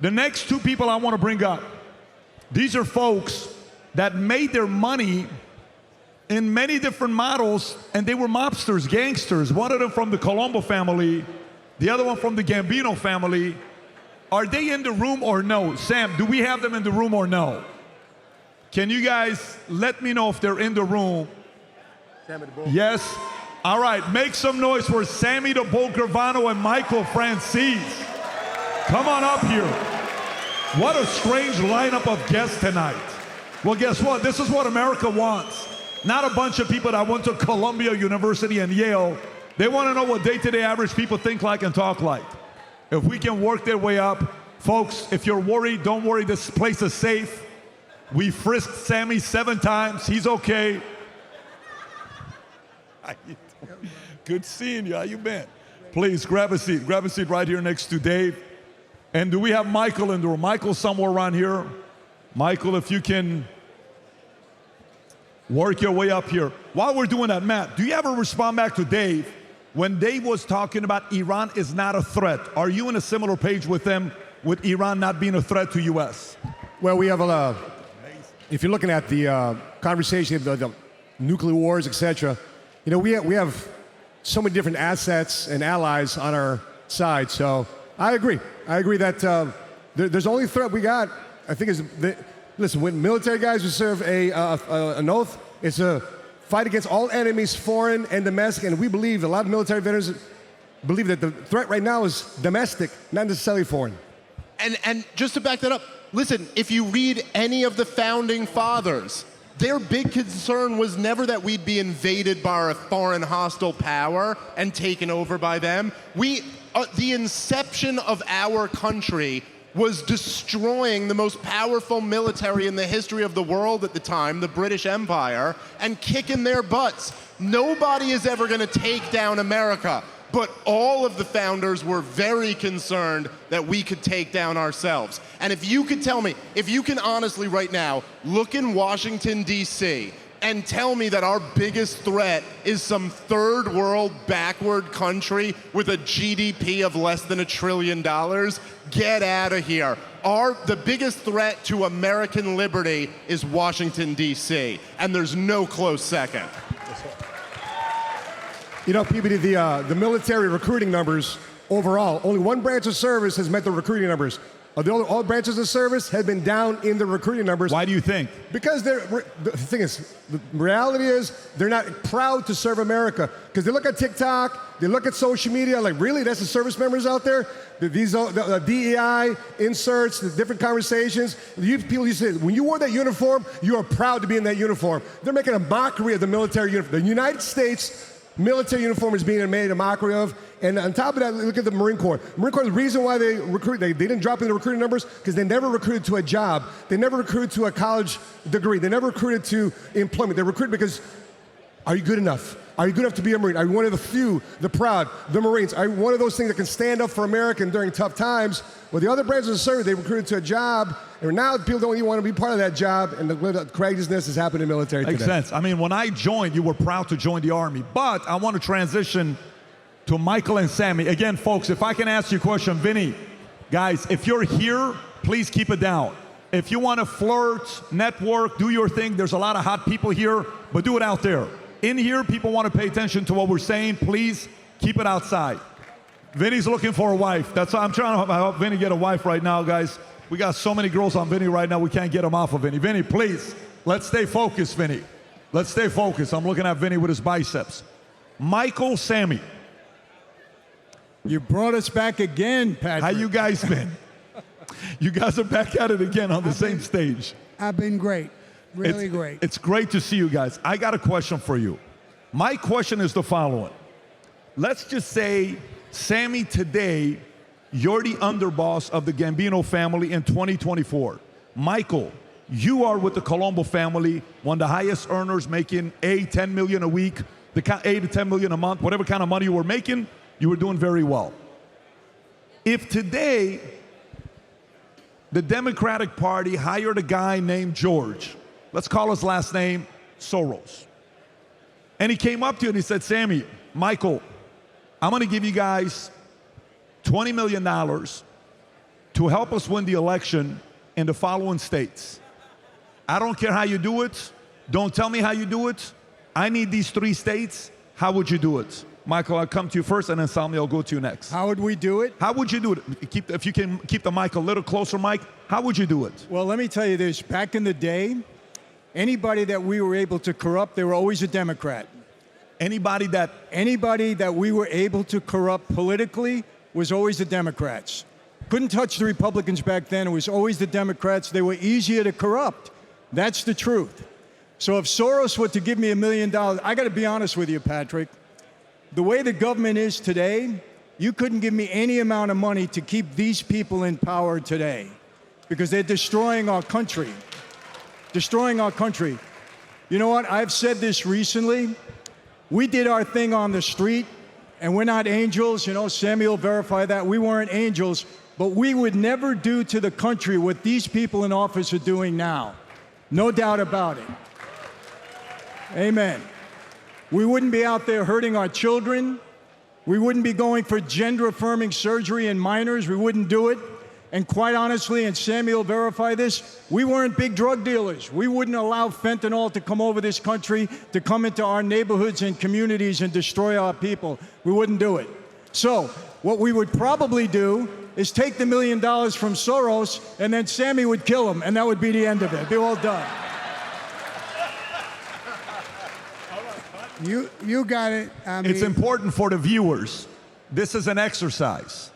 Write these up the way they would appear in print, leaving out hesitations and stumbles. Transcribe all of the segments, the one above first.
The next two people I want to bring up, these are folks that made their money in many different models, and they were mobsters, gangsters. One of them from the Colombo family, the other one from the Gambino family. Are they in the room or no? Sam, do we have them in the room or no? Can you guys let me know if they're in the room? Sammy the Bull. Yes? All right, make some noise for Sammy the Bull Gravano and Michael Franzese. Come on up here. What a strange lineup of guests tonight. Well, guess what? This is what America wants. Not a bunch of people that went to Columbia University and Yale. They want to know what day-to-day average people think like and talk like. If we can work their way up, folks, if you're worried, don't worry, this place is safe. We frisked Sammy 7 times, he's okay. Good seeing you, how you been? Please, grab a seat right here next to Dave. And do we have Michael in the room? Michael somewhere around here. Michael, if you can work your way up here. While we're doing that, Matt, do you ever respond back to Dave when Dave was talking about Iran is not a threat? Are you in a similar page with them, with Iran not being a threat to U.S.? Well, we have a, if you're looking at the conversation of the nuclear wars, etc., you know, we have so many different assets and allies on our side. So I agree. I agree that there's only threat we got, I think, is listen, when military guys who serve an oath, it's a fight against all enemies, foreign and domestic, and we believe, a lot of military veterans believe that the threat right now is domestic, not necessarily foreign. And just to back that up, listen, if you read any of the founding fathers, their big concern was never that we'd be invaded by a foreign hostile power and taken over by them. The inception of our country was destroying the most powerful military in the history of the world at the time, the British Empire, and kicking their butts. Nobody is ever going to take down America, but all of the founders were very concerned that we could take down ourselves. And if you could tell me, if you can honestly right now look in Washington, D.C., and tell me that our biggest threat is some third world backward country with a GDP of less than $1 trillion, get out of here. The biggest threat to American liberty is Washington, D.C., and there's no close second. You know, PBD, the military recruiting numbers overall, only one branch of service has met the recruiting numbers. All branches of service have been down in the recruiting numbers. Why do you think? Because the thing is, the reality is they're not proud to serve America. Because they look at TikTok, they look at social media, like, really, that's the service members out there? These the DEI inserts, the different conversations. People used to say, when you wore that uniform, you are proud to be in that uniform. They're making a mockery of the military uniform. The United States military uniform is being made a mockery of. And on top of that, look at the Marine Corps. Marine Corps, the reason why they recruit, they didn't drop in the recruiting numbers because they never recruited to a job. They never recruited to a college degree. They never recruited to employment. They recruited because, are you good enough? Are you good enough to be a Marine? Are you one of the few, the proud, the Marines? Are you one of those things that can stand up for America during tough times? Well, the other branches of service, they recruited to a job, and now people don't even want to be part of that job, and the courageousness has happened in the military today. Makes sense. I mean, when I joined, you were proud to join the Army, but I want to transition to Michael and Sammy. Again, folks, if I can ask you a question, Vinny, guys, if you're here, please keep it down. If you want to flirt, network, do your thing, there's a lot of hot people here, but do it out there. In here, people want to pay attention to what we're saying. Please keep it outside. Vinny's looking for a wife. That's why I'm trying to help Vinny get a wife right now, guys. We got so many girls on Vinny right now, we can't get them off of Vinny. Vinny, please, let's stay focused, Vinny. Let's stay focused. I'm looking at Vinny with his biceps. Michael, Sammy. You brought us back again, Patrick. How you guys been? You guys are back at it again on the same stage. I've been great. Really great. It's great to see you guys. I got a question for you. My question is the following. Let's just say, Sammy, today, you're the underboss of the Gambino family in 2024. Michael, you are with the Colombo family, one of the highest earners, making $10 million a week, the $8 to $10 million a month, whatever kind of money you were making, you were doing very well. If today the Democratic Party hired a guy named George, let's call his last name Soros, and he came up to you and he said, Sammy, Michael, I'm going to give you guys $20 million to help us win the election in the following states. I don't care how you do it. Don't tell me how you do it. I need these 3 states. How would you do it? Michael, I'll come to you first, and then Sammy, I'll go to you next. How would we do it? How would you do it? If you can keep the mic a little closer, Mike, how would you do it? Well, let me tell you this. Back in the day, anybody that we were able to corrupt, they were always a Democrat. Anybody that we were able to corrupt politically was always the Democrats. Couldn't touch the Republicans back then. It was always the Democrats. They were easier to corrupt. That's the truth. So if Soros were to give me $1 million, I got to be honest with you, Patrick. The way the government is today, you couldn't give me any amount of money to keep these people in power today because they're destroying our country. Destroying our country. You know what? I've said this recently. We did our thing on the street, and we're not angels. You know, Sammy will verify that. We weren't angels, but we would never do to the country what these people in office are doing now. No doubt about it. Amen. We wouldn't be out there hurting our children. We wouldn't be going for gender-affirming surgery in minors. We wouldn't do it. And quite honestly, and Sammy will verify this, we weren't big drug dealers. We wouldn't allow fentanyl to come over this country, to come into our neighborhoods and communities and destroy our people. We wouldn't do it. So what we would probably do is take the $1 million from Soros, and then Sammy would kill him, and that would be the end of it. Be all done. You got it. I mean, it's important for the viewers. This is an exercise.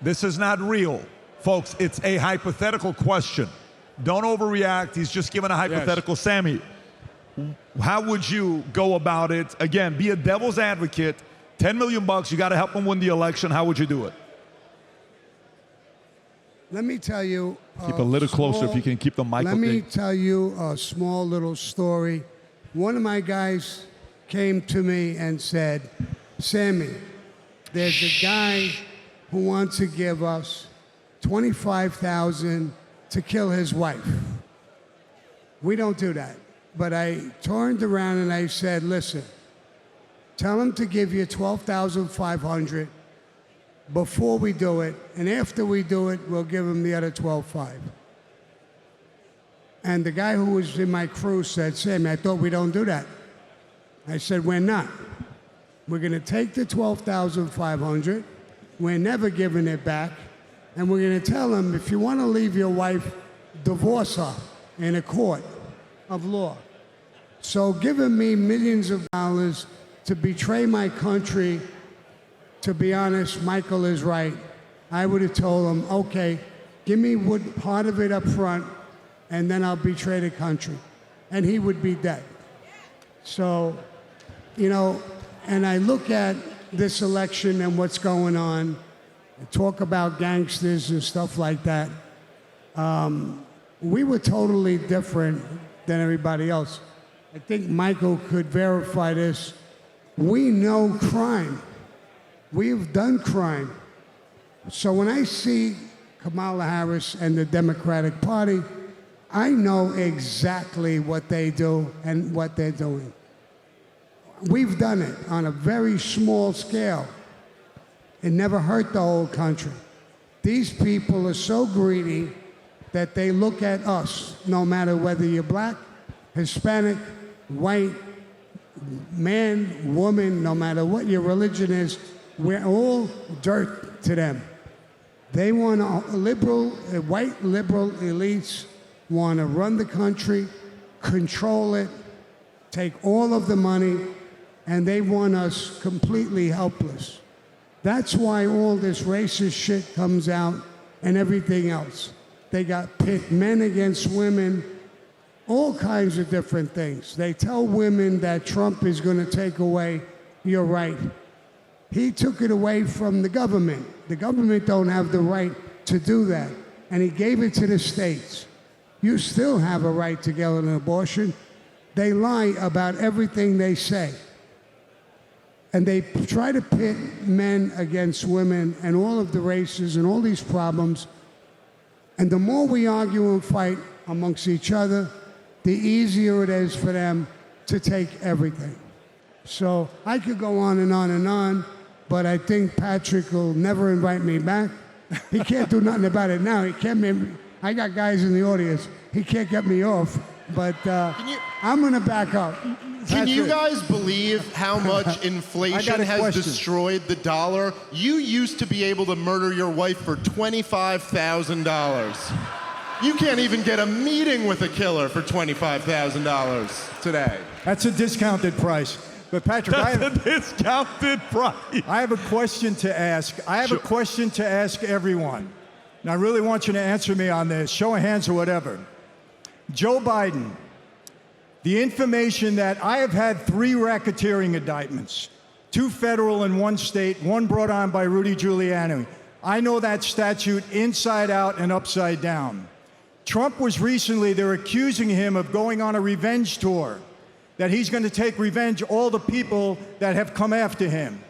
This is not real. Folks, it's a hypothetical question. Don't overreact. He's just giving a hypothetical. Yes. Sammy, how would you go about it? Again, be a devil's advocate. $10 million, you got to help him win the election. How would you do it? let me tell you. Keep a little closer if you can keep the mic. Let me tell you a small little story. One of my guys came to me and said, Sammy, there's a guy who wants to give us $25,000 to kill his wife. We don't do that. But I turned around and I said, listen, tell him to give you $12,500 before we do it, and after we do it, we'll give him the other $12,500. And the guy who was in my crew said, Sammy, I thought we don't do that. I said, we're not. We're going to take the $12,500. We're never giving it back. And we're going to tell him, if you want to leave your wife, divorce her in a court of law. So giving me millions of dollars to betray my country, to be honest, Michael is right. I would have told him, okay, give me part of it up front, and then I'll betray the country. And he would be dead. So, you know, and I look at this election and what's going on, and talk about gangsters and stuff like that. We were totally different than everybody else. I think Michael could verify this. We know crime. We've done crime. So when I see Kamala Harris and the Democratic Party, I know exactly what they do and what they're doing. We've done it on a very small scale. It never hurt the whole country. These people are so greedy that they look at us, no matter whether you're black, Hispanic, white, man, woman, no matter what your religion is, we're all dirt to them. They want white liberal elites want to run the country, control it, take all of the money, and they want us completely helpless. That's why all this racist shit comes out and everything else. They got pit men against women, all kinds of different things. They tell women that Trump is going to take away your right. He took it away from the government. The government don't have the right to do that. And he gave it to the states. You still have a right to get an abortion. They lie about everything they say. And they try to pit men against women and all of the races and all these problems. And the more we argue and fight amongst each other, the easier it is for them to take everything. So I could go on and on and on, but I think Patrick will never invite me back He can't do nothing about it now. He can't. I got guys in the audience. He can't get me off. But I'm going to back up. Can you guys believe how much inflation has question. destroyed the dollar? You used to be able to murder your wife for $25,000. You can't even get a meeting with a killer for $25,000 today. That's a discounted price. But Patrick, That's a discounted price. I have a question to ask. I have a question to ask everyone. And I really want you to answer me on this. Show of hands or whatever. Joe Biden, the information that I have had 3 racketeering indictments, 2 federal and 1 state, 1 brought on by Rudy Giuliani. I know that statute inside out and upside down. Trump was recently, they're accusing him of going on a revenge tour, that he's going to take revenge all the people that have come after him.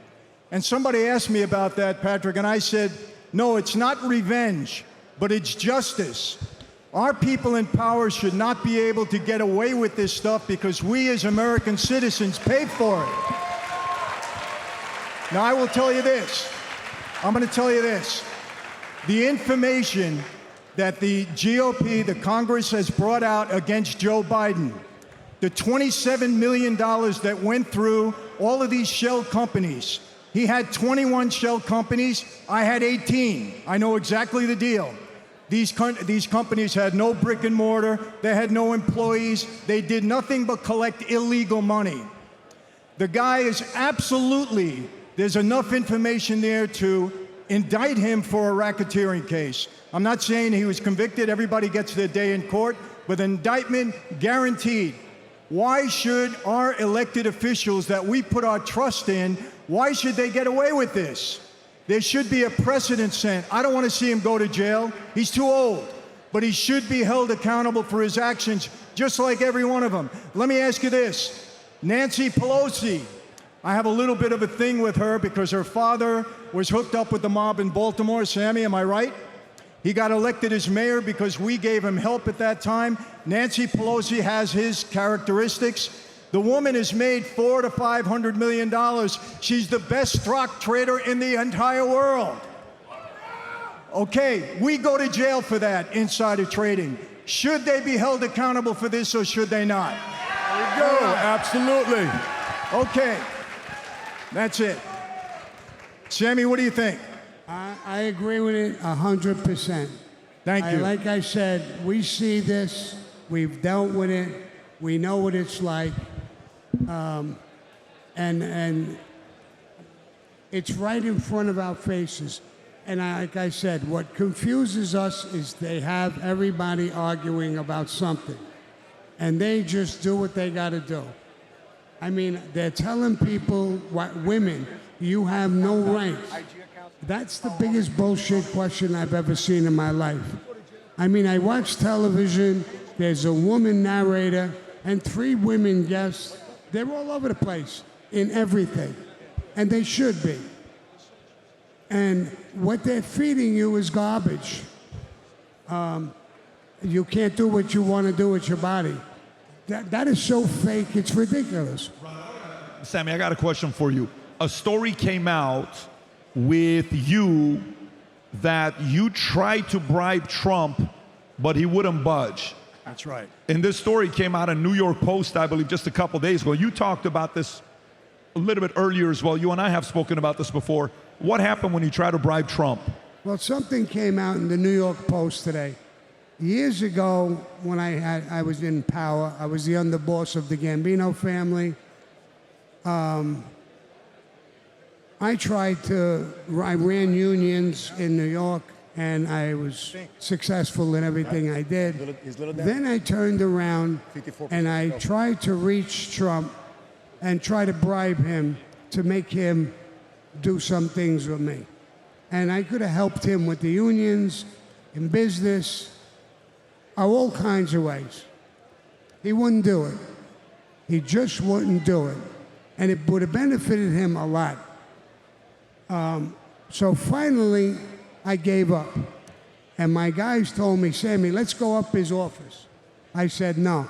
And somebody asked me about that, Patrick, and I said, no, it's not revenge, but it's justice. Our people in power should not be able to get away with this stuff because we as American citizens paid for it. Now, I will tell you this. I'm going to tell you this. The information that the GOP, the Congress, has brought out against Joe Biden, the $27 million that went through all of these shell companies. He had 21 shell companies. I had 18. I know exactly the deal. These companies had no brick and mortar. They had no employees. They did nothing but collect illegal money. The guy is absolutely, there's enough information there to indict him for a racketeering case. I'm not saying he was convicted. Everybody gets their day in court, but indictment guaranteed. Why should our elected officials that we put our trust in, why should they get away with this? There should be a precedent set. I don't want to see him go to jail. He's too old. But he should be held accountable for his actions, just like every one of them. Let me ask you this. Nancy Pelosi, I have a little bit of a thing with her because her father was hooked up with the mob in Baltimore. Sammy, am I right? He got elected as mayor because we gave him help at that time. Nancy Pelosi has his characteristics. The woman has made $400 to $500 million. She's the best stock trader in the entire world. Okay, we go to jail for that, insider trading. Should they be held accountable for this or should they not? There you go. Absolutely. Okay, that's it. Sammy, what do you think? I agree with it 100%. Thank you. Like I said, we see this. We've dealt with it. We know what it's like. And it's right in front of our faces. And like I said, what confuses us is they have everybody arguing about something. And they just do what they got to do. I mean, they're telling people, women, you have no rights. That's the biggest bullshit question I've ever seen in my life. I mean, I watch television, there's a woman narrator, and 3 women guests. They're all over the place in everything, and they should be. And what they're feeding you is garbage. You can't do what you want to do with your body. That is so fake, it's ridiculous. Sammy, I got a question for you. A story came out with you that you tried to bribe Trump, but he wouldn't budge. That's right. And this story came out in New York Post, I believe, just a couple days ago. You talked about this a little bit earlier as well. You and I have spoken about this before. What happened when you tried to bribe Trump? Well, something came out in the New York Post today. Years ago, when I was in power, I was the underboss of the Gambino family. I ran unions in New York, and I was successful in everything I did. Then I turned around and I tried to reach Trump and try to bribe him to make him do some things with me. And I could have helped him with the unions, in business, all kinds of ways. He wouldn't do it. He just wouldn't do it. And it would have benefited him a lot. So finally, I gave up. And my guys told me, Sammy, let's go up his office. I said, no.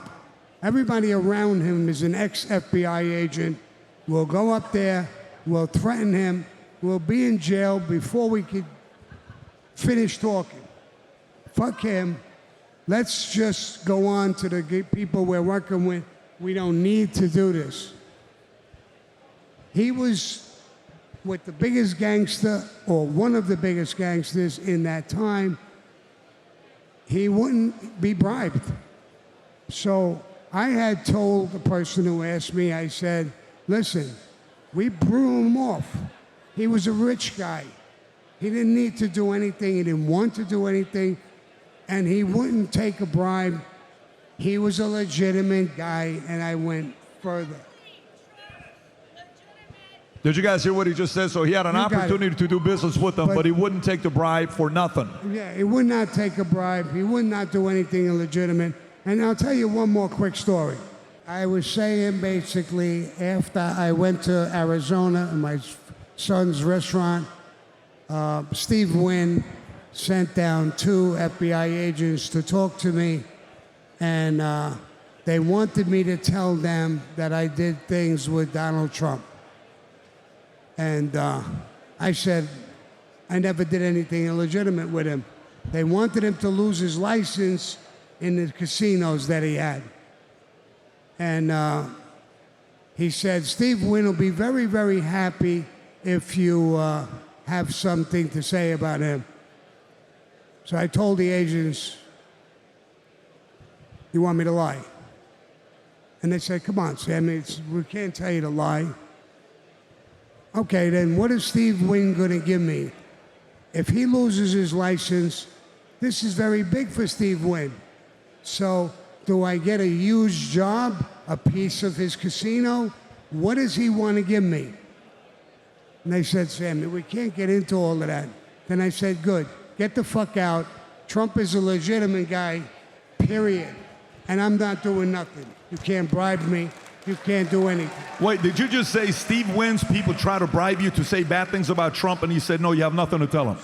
Everybody around him is an ex-FBI agent. We'll go up there. We'll threaten him. We'll be in jail before we could finish talking. Fuck him. Let's just go on to the people we're working with. We don't need to do this. He was with the biggest gangster, or one of the biggest gangsters in that time. He wouldn't be bribed. So I had told the person who asked me, I said, listen, we blew him off. He was a rich guy. He didn't need to do anything. He didn't want to do anything. And he wouldn't take a bribe. He was a legitimate guy, and I went further. Did you guys hear what he just said? So he had an opportunity to do business with them, but he wouldn't take the bribe for nothing. Yeah, he would not take a bribe. He would not do anything illegitimate. And I'll tell you one more quick story. I was saying basically after I went to Arizona in my son's restaurant, Steve Wynn sent down 2 FBI agents to talk to me, and they wanted me to tell them that I did things with Donald Trump. And I said, I never did anything illegitimate with him. They wanted him to lose his license in the casinos that he had. And he said, Steve Wynn will be very, very happy if you have something to say about him. So I told the agents, you want me to lie? And they said, come on, Sammy, we can't tell you to lie. Okay, then what is Steve Wynn going to give me? If he loses his license, this is very big for Steve Wynn. So do I get a huge job, a piece of his casino? What does he want to give me? And they said, Sammy, we can't get into all of that. Then I said, good, get the fuck out. Trump is a legitimate guy, period. And I'm not doing nothing. You can't bribe me. You can't do anything. Wait, did you just say Steve Wynn's people try to bribe you to say bad things about Trump, and you said, no, you have nothing to tell him?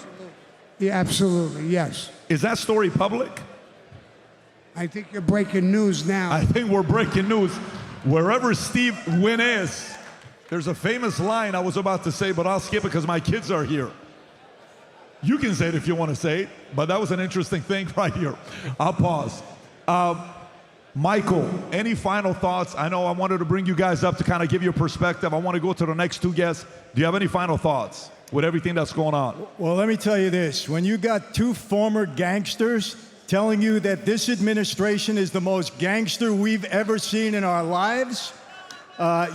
Yeah, absolutely, yes. Is that story public? I think you're breaking news now. I think we're breaking news. Wherever Steve Wynn is, there's a famous line I was about to say, but I'll skip it because my kids are here. You can say it if you want to say it, but that was an interesting thing right here. I'll pause. Michael, any final thoughts? I know I wanted to bring you guys up to kind of give you a perspective. I want to go to the next 2 guests. Do you have any final thoughts with everything that's going on? Well, let me tell you this. When you got 2 former gangsters telling you that this administration is the most gangster we've ever seen in our lives,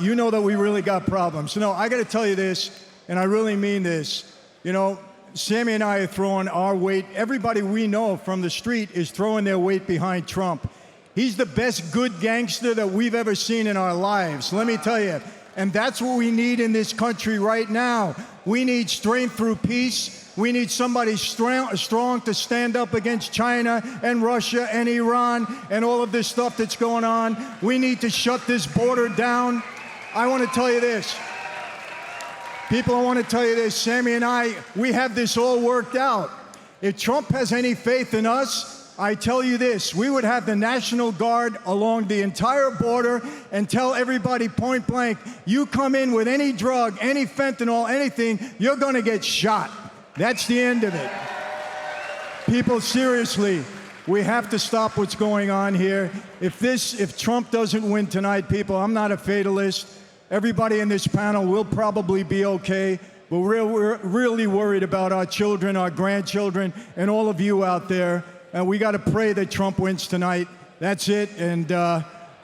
you know that we really got problems. So, no, I got to tell you this, and I really mean this. You know, Sammy and I are throwing our weight. Everybody we know from the street is throwing their weight behind Trump. He's the best good gangster that we've ever seen in our lives, let me tell you. And that's what we need in this country right now. We need strength through peace. We need somebody strong to stand up against China and Russia and Iran and all of this stuff that's going on. We need to shut this border down. I want to tell you this. People, I want to tell you this. Sammy and I, we have this all worked out. If Trump has any faith in us, I tell you this, we would have the National Guard along the entire border and tell everybody point blank, you come in with any drug, any fentanyl, anything, you're going to get shot. That's the end of it. People, seriously, we have to stop what's going on here. If Trump doesn't win tonight, people, I'm not a fatalist. Everybody in this panel will probably be okay, but we're really worried about our children, our grandchildren, and all of you out there. And we got to pray that Trump wins tonight. That's it. And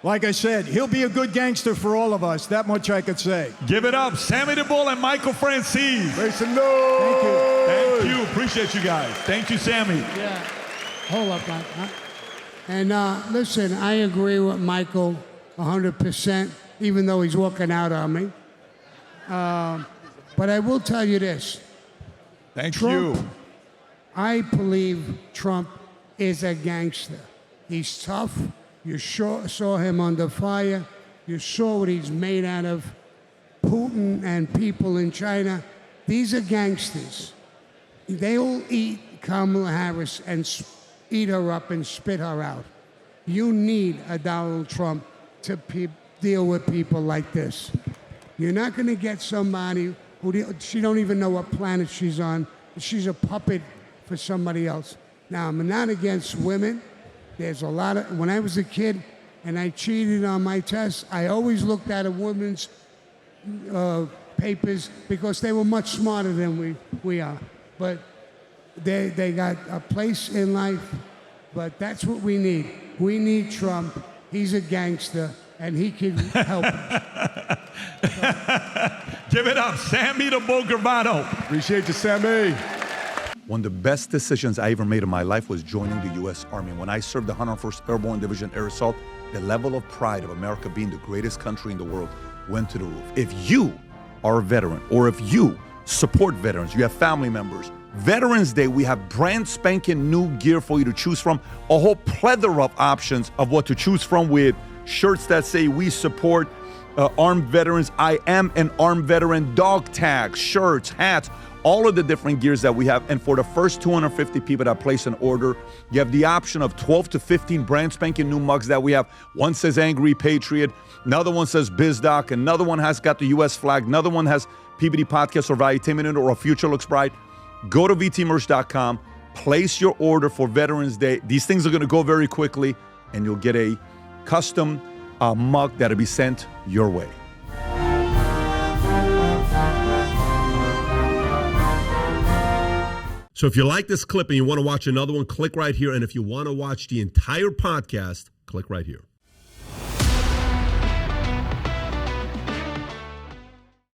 like I said, he'll be a good gangster for all of us. That much I could say. Give it up, Sammy the Bull and Michael Franzese. Make some noise. Thank you. Thank you. Appreciate you guys. Thank you, Sammy. Yeah. Hold up, Mike. And listen, I agree with Michael 100%, even though he's walking out on me. But I will tell you this. Thank Trump, you. I believe Trump is a gangster. He's tough. You saw him under fire. You saw what he's made out of. Putin and people in China, these are gangsters. They'll eat Kamala Harris and eat her up and spit her out. You need a Donald Trump to deal with people like this. You're not going to get somebody who she don't even know what planet she's on. She's a puppet for somebody else. Now, I'm not against women. There's a lot of, when I was a kid and I cheated on my tests, I always looked at a woman's papers because they were much smarter than we are. But they got a place in life, but that's what we need. We need Trump. He's a gangster, and he can help us. Give it up, Sammy the Bull Gravano. Appreciate you, Sammy. One of the best decisions I ever made in my life was joining the U.S. Army. When I served the 101st Airborne Division Air Assault, the level of pride of America being the greatest country in the world went to the roof. If you are a veteran, or if you support veterans, you have family members, Veterans Day, we have brand spanking new gear for you to choose from. A whole plethora of options of what to choose from, with shirts that say we support armed veterans, I am an armed veteran, dog tags, shirts, hats, all of the different gears that we have. And for the first 250 people that place an order, you have the option of 12 to 15 brand spanking new mugs that we have. One says Angry Patriot, another one says BizDoc, another one has got the US flag, another one has PBD Podcast or Valuetainment or A Future Looks Bright. Go to vtmerch.com, place your order for Veterans Day. These things are going to go very quickly, and you'll get a custom mug that'll be sent your way. So if you like this clip and you want to watch another one, click right here. And if you want to watch the entire podcast, click right here.